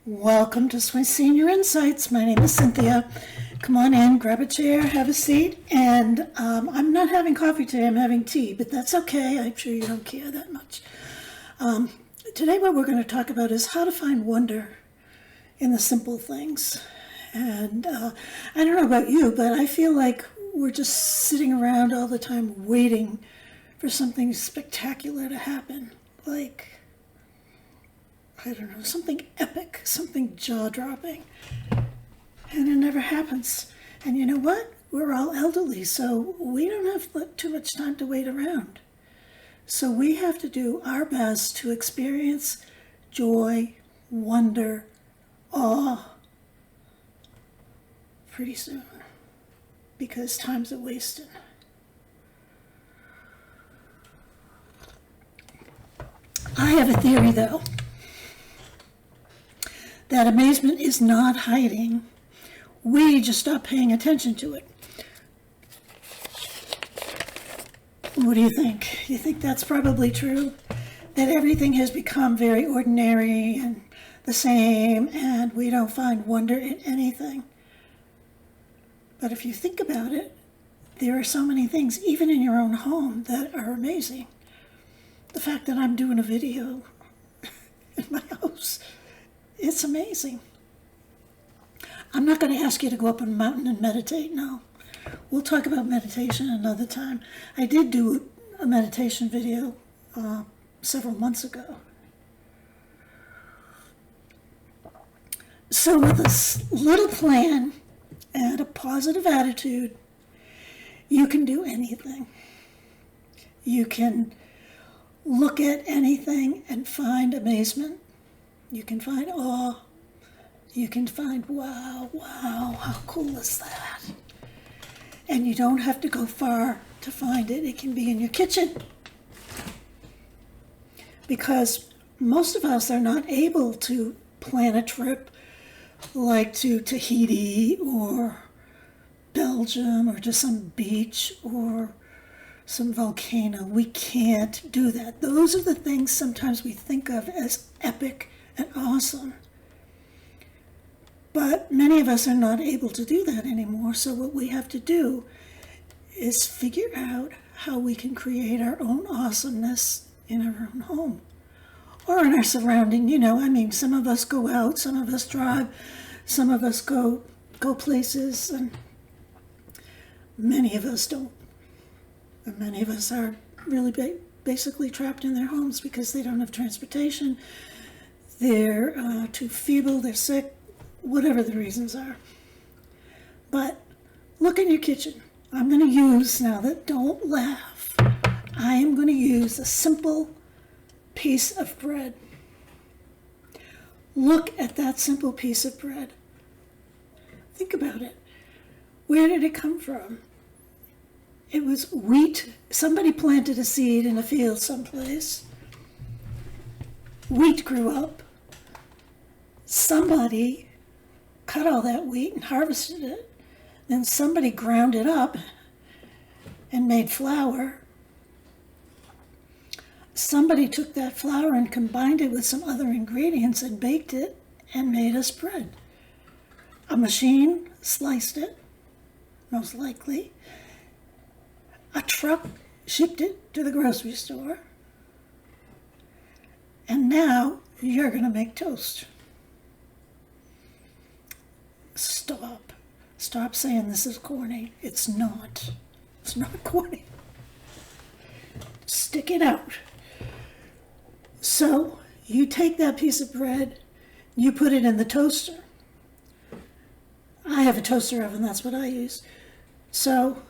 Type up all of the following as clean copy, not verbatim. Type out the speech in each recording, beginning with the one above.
Welcome to Swiss Senior Insights. My name is Cynthia. Come on in, grab a chair, have a seat. And I'm not having coffee today, I'm having tea, but that's okay. I'm sure you don't care that much. Today what we're going to talk about is how to find wonder in the simple things. And I don't know about you, but I feel like we're just sitting around all the time waiting for something spectacular to happen. Like, I don't know, something epic, something jaw-dropping. And it never happens. And you know what? We're all elderly, so we don't have too much time to wait around. So we have to do our best to experience joy, wonder, awe pretty soon, because time's a wasted. I have a theory, though, that amazement is not hiding. We just stop paying attention to it. What do you think? You think that's probably true? That everything has become very ordinary and the same, and we don't find wonder in anything. But if you think about it, there are so many things, even in your own home, that are amazing. The fact that I'm doing a video in my house, it's amazing. I'm not going to ask you to go up on a mountain and meditate, no. We'll talk about meditation another time. I did do a meditation video several months ago. So with this little plan and a positive attitude, you can do anything. You can look at anything and find amazement. You can find awe. You can find, wow, how cool is that? And you don't have to go far to find it. It can be in your kitchen. Because most of us are not able to plan a trip like to Tahiti or Belgium or to some beach or some volcano. We can't do that. Those are the things sometimes we think of as epic and awesome. But many of us are not able to do that anymore, so what we have to do is figure out how we can create our own awesomeness in our own home or in our surrounding. Some of us go out, some of us drive, some of us go places, and many of us don't. And many of us are really basically trapped in their homes because they don't have transportation. They're too feeble, they're sick, whatever the reasons are. But look in your kitchen. I'm going to use, now that, don't laugh, I am going to use a simple piece of bread. Look at that simple piece of bread. Think about it. Where did it come from? It was wheat. Somebody planted a seed in a field someplace. Wheat grew up. Somebody cut all that wheat and harvested it. Then somebody ground it up and made flour. Somebody took that flour and combined it with some other ingredients and baked it and made us bread. A machine sliced it, most likely. A truck shipped it to the grocery store. And now you're going to make toast. Stop saying this is corny. It's not. It's not corny. Stick it out. So you take that piece of bread, you put it in the toaster. I have a toaster oven, that's what I use. So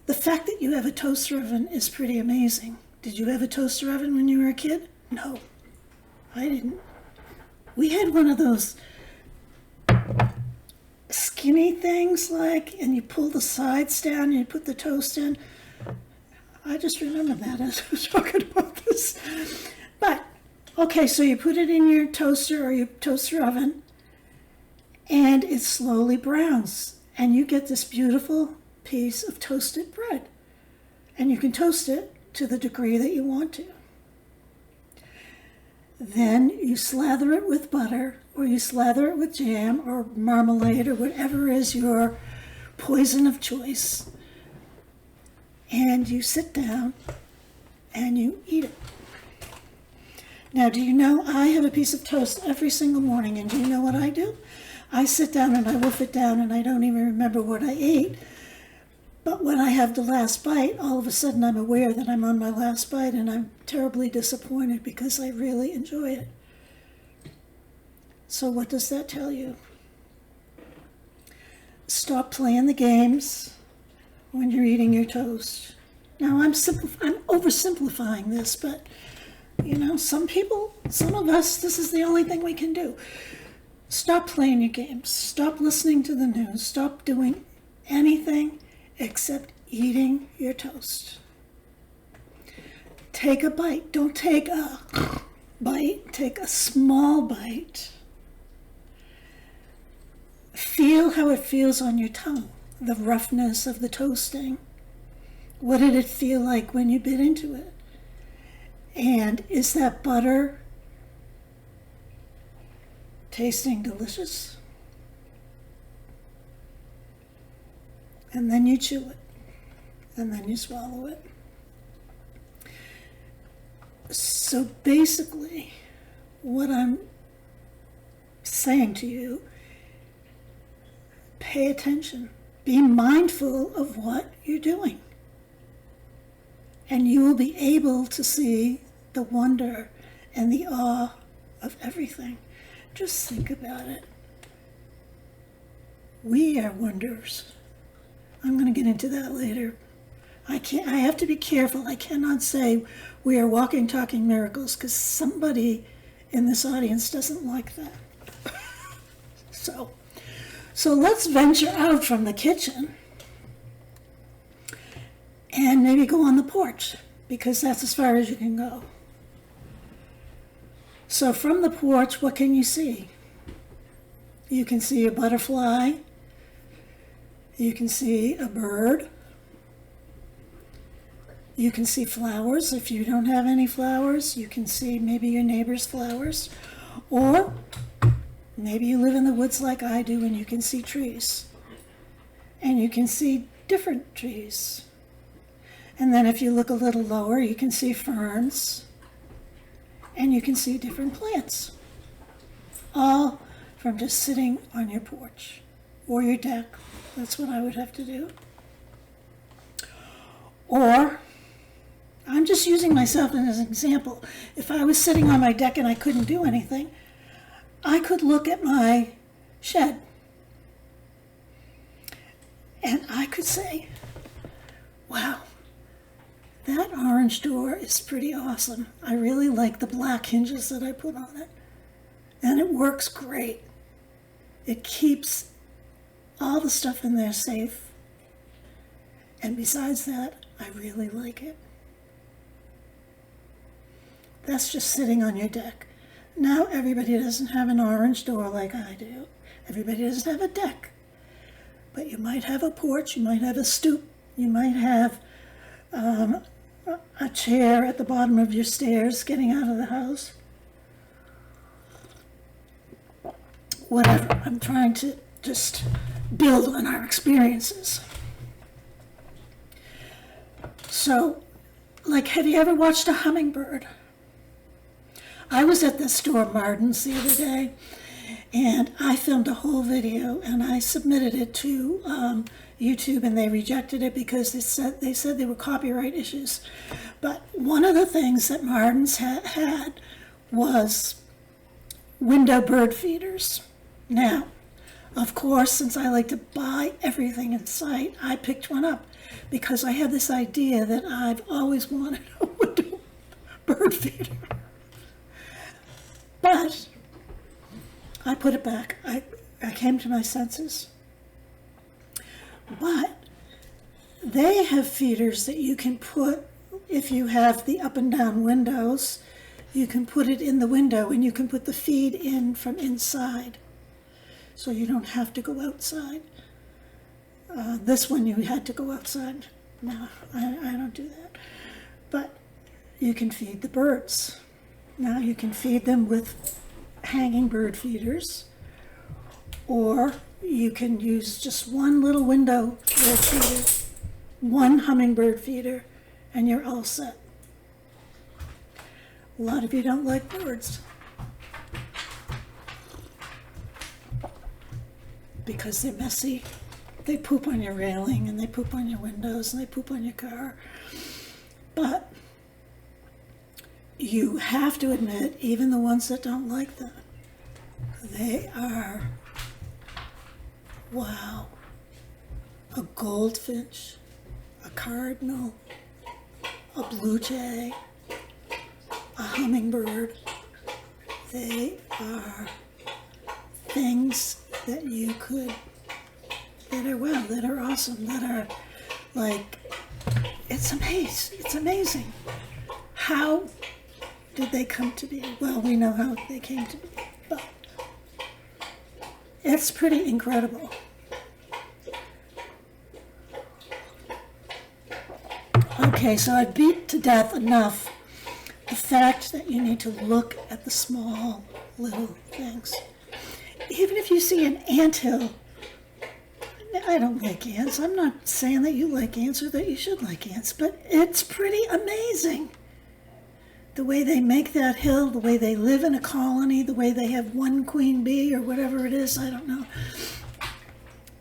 the fact that you have a toaster oven is pretty amazing. Did you have a toaster oven when you were a kid? No, I didn't. We had one of those skinny things, and you pull the sides down and you put the toast in. I just remember that as I was talking about this. But, okay, so you put it in your toaster or your toaster oven, and it slowly browns, and you get this beautiful piece of toasted bread. And you can toast it to the degree that you want to. Then you slather it with butter, or you slather it with jam or marmalade or whatever is your poison of choice. And you sit down and you eat it. Now, do you know I have a piece of toast every single morning, and do you know what I do? I sit down and I wolf it down and I don't even remember what I ate. But when I have the last bite, all of a sudden I'm aware that I'm on my last bite, and I'm terribly disappointed because I really enjoy it. So what does that tell you? Stop playing the games when you're eating your toast. Now I'm oversimplifying this, but you know, some of us, this is the only thing we can do. Stop playing your games. Stop listening to the news. Stop doing anything except eating your toast. Take a bite. Don't take a bite. Take a small bite. Feel how it feels on your tongue, the roughness of the toasting. What did it feel like when you bit into it? And is that butter tasting delicious? And then you chew it, and then you swallow it. So basically, what I'm saying to you, pay attention. Be mindful of what you're doing. And you will be able to see the wonder and the awe of everything. Just think about it. We are wonders. I'm going to get into that later. I have to be careful. I cannot say we are walking, talking miracles, because somebody in this audience doesn't like that. So let's venture out from the kitchen and maybe go on the porch, because that's as far as you can go. So from the porch, what can you see? You can see a butterfly. You can see a bird. You can see flowers. If you don't have any flowers, you can see maybe your neighbor's flowers. Or maybe you live in the woods like I do, and you can see trees. And you can see different trees. And then if you look a little lower, you can see ferns. And you can see different plants. All from just sitting on your porch or your deck. That's what I would have to do. Or, I'm just using myself as an example. If I was sitting on my deck and I couldn't do anything, I could look at my shed and I could say, wow, that orange door is pretty awesome. I really like the black hinges that I put on it. And it works great. It keeps all the stuff in there safe. And besides that, I really like it. That's just sitting on your deck. Now everybody doesn't have an orange door like I do. Everybody doesn't have a deck. But you might have a porch, you might have a stoop, you might have a chair at the bottom of your stairs getting out of the house. Whatever, I'm trying to just build on our experiences. So, like, have you ever watched a hummingbird? I was at the store Martin's the other day, and I filmed a whole video, and I submitted it to YouTube, and they rejected it because they said there were copyright issues. But one of the things that Martin's had was window bird feeders. Now, of course, since I like to buy everything in sight, I picked one up because I had this idea that I've always wanted a window bird feeder. But I put it back. I came to my senses. But they have feeders that you can put, if you have the up and down windows, you can put it in the window and you can put the feed in from inside. So you don't have to go outside. This one you had to go outside. No, I don't do that. But you can feed the birds. Now you can feed them with hanging bird feeders, or you can use just one little window bird feeder, one hummingbird feeder, and you're all set. A lot of you don't like birds because they're messy. They poop on your railing, and they poop on your windows, and they poop on your car. But you have to admit, even the ones that don't like them, they are, wow, a goldfinch, a cardinal, a blue jay, a hummingbird. They are things that you could, that are, well, that are awesome, that are like, it's amazing. How did they come to be? Well, we know how they came to be, but it's pretty incredible. Okay, so I beat to death enough the fact that you need to look at the small little things. Even if you see an anthill, I don't like ants. I'm not saying that you like ants or that you should like ants, but it's pretty amazing. The way they make that hill, the way they live in a colony, the way they have one queen bee or whatever it is, I don't know.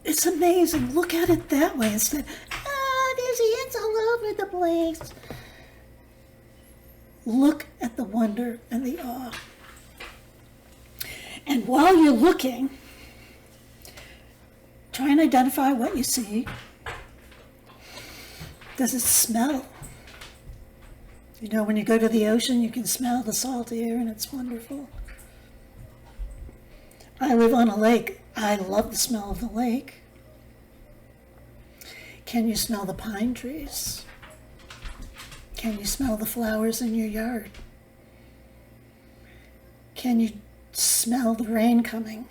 It's amazing. Look at it that way instead. There's ants all over the place. Look at the wonder and the awe. And while you're looking, try and identify what you see. Does it smell? You know, when you go to the ocean, you can smell the salt air, and it's wonderful. I live on a lake. I love the smell of the lake. Can you smell the pine trees? Can you smell the flowers in your yard? Can you smell the rain coming?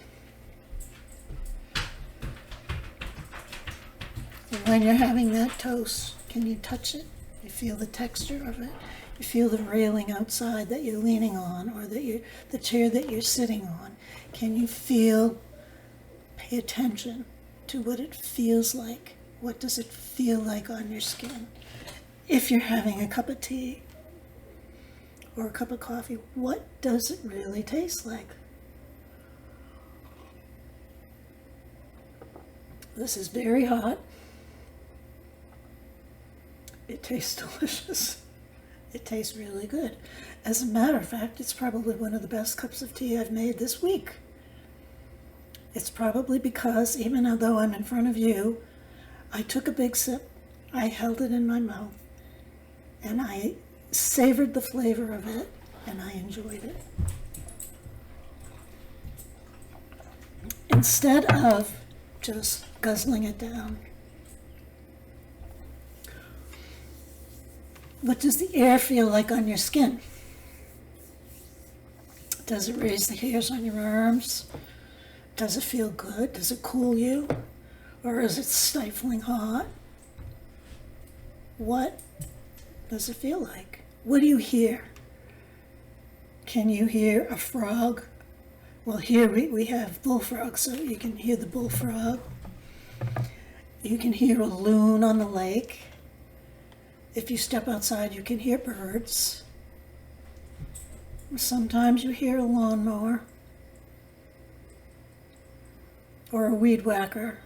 When you're having that toast, can you touch it? You feel the texture of it. You feel the railing outside that you're leaning on, or that the chair that you're sitting on. Can you pay attention to what it feels like? What does it feel like on your skin? If you're having a cup of tea or a cup of coffee, what does it really taste like? This is very hot. It tastes delicious. It tastes really good. As a matter of fact, it's probably one of the best cups of tea I've made this week. It's probably because, even though I'm in front of you, I took a big sip, I held it in my mouth, and I savored the flavor of it, and I enjoyed it. Instead of just guzzling it down. What does the air feel like on your skin? Does it raise the hairs on your arms? Does it feel good? Does it cool you? Or is it stifling hot? What does it feel like? What do you hear? Can you hear a frog? Well, here we have bullfrogs, so you can hear the bullfrog. You can hear a loon on the lake. If you step outside, you can hear birds. Sometimes you hear a lawnmower or a weed whacker.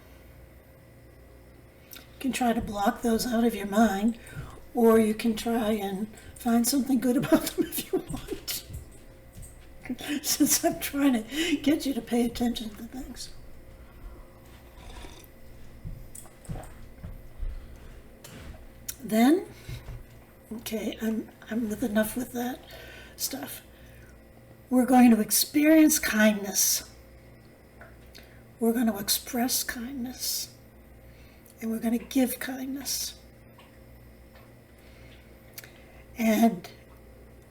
You can try to block those out of your mind, or you can try and find something good about them if you want. Since I'm trying to get you to pay attention to things. Then, okay, I'm with enough with that stuff. We're going to experience kindness. We're going to express kindness. And we're going to give kindness. And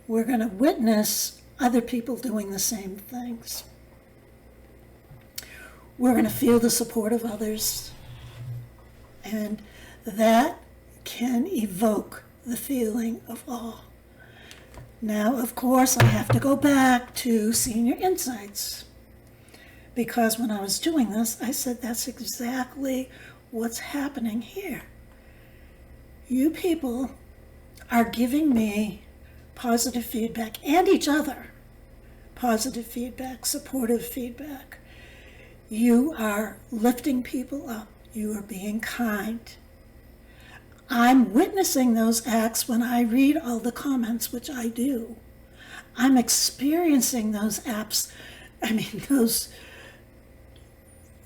we're going to witness other people doing the same things. We're going to feel the support of others. And that can evoke the feeling of awe. Now, of course, I have to go back to Senior Insights, because when I was doing this, I said that's exactly what's happening here. You people are giving me positive feedback, and each other positive feedback, supportive feedback. You are lifting people up. You are being kind. I'm witnessing those acts when I read all the comments, which I do. I'm experiencing those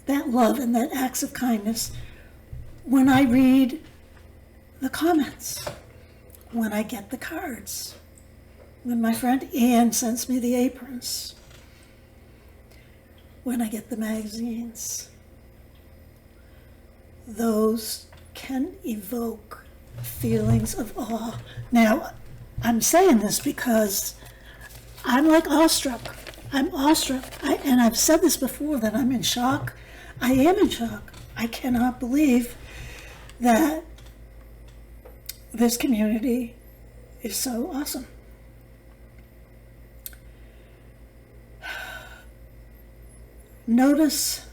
that love and that acts of kindness when I read the comments, when I get the cards, when my friend Ann sends me the aprons, when I get the magazines. Those can evoke feelings of awe. Now, I'm saying this because I'm like awestruck. I'm awestruck. And I've said this before, that I'm in shock. I am in shock. I cannot believe that this community is so awesome. Notice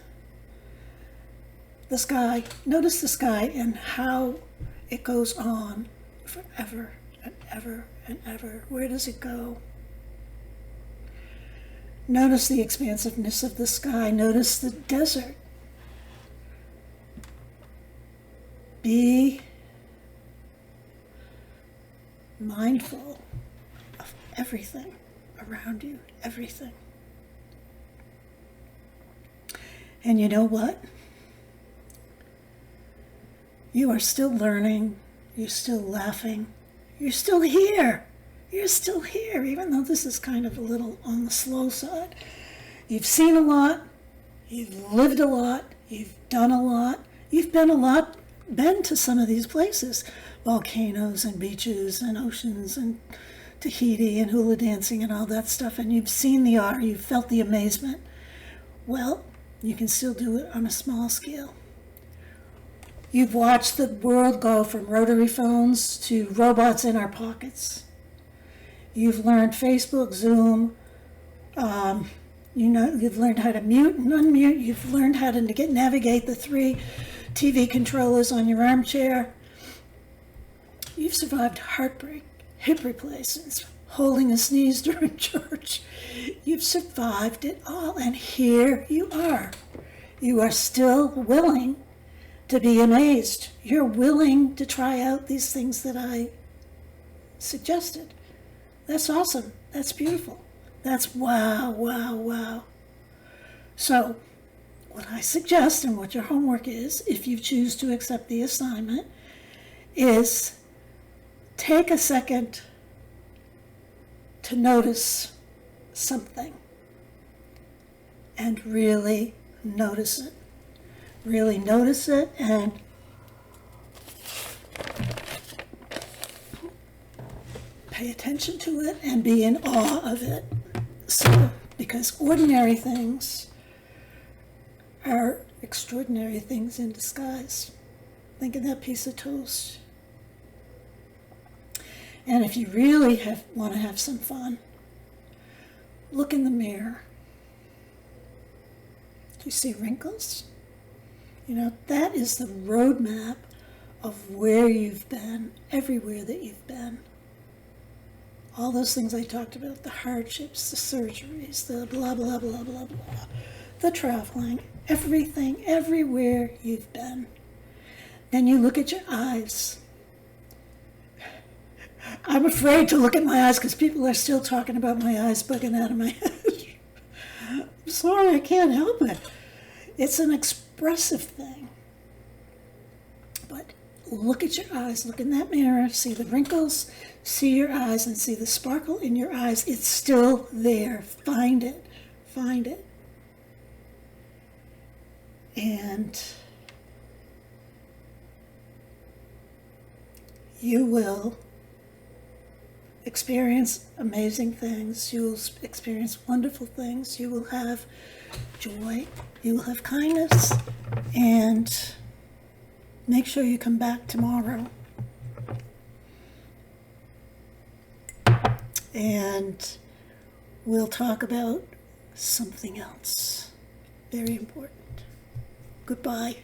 the sky. Notice the sky and how it goes on forever and ever and ever. Where does it go? Notice the expansiveness of the sky. Notice the desert. Be mindful of everything around you, everything. And you know what? You are still learning, you're still laughing, you're still here. You're still here, even though this is kind of a little on the slow side. You've seen a lot, you've lived a lot, you've done a lot, you've been to some of these places, volcanoes and beaches and oceans and Tahiti and hula dancing and all that stuff, and you've seen the art, you've felt the amazement. Well, you can still do it on a small scale. You've watched the world go from rotary phones to robots in our pockets. You've learned Facebook, Zoom. You've learned how to mute and unmute. You've learned how to navigate the 3 TV controllers on your armchair. You've survived heartbreak, hip replacements, holding a sneeze during church. You've survived it all, and here you are. You are still willing to be amazed. You're willing to try out these things that I suggested. That's awesome. That's beautiful. That's wow, wow, wow. So, what I suggest and what your homework is, if you choose to accept the assignment, is take a second to notice something and really notice it. Really notice it and pay attention to it and be in awe of it. So, because ordinary things are extraordinary things in disguise. Think of that piece of toast. And if you really want to have some fun, look in the mirror. Do you see wrinkles? You know, that is the roadmap of where you've been, everywhere that you've been. All those things I talked about, the hardships, the surgeries, the blah, blah, blah, blah, blah, the traveling, everything, everywhere you've been. Then you look at your eyes. I'm afraid to look at my eyes because people are still talking about my eyes bugging out of my head. I'm sorry, I can't help it. It's an expressive thing. But look at your eyes, look in that mirror, see the wrinkles, see your eyes and see the sparkle in your eyes. It's still there. Find it. Find it. And you will experience amazing things. You will experience wonderful things. You will have joy. You will have kindness. And make sure you come back tomorrow. and we'll talk about something else very important. Goodbye.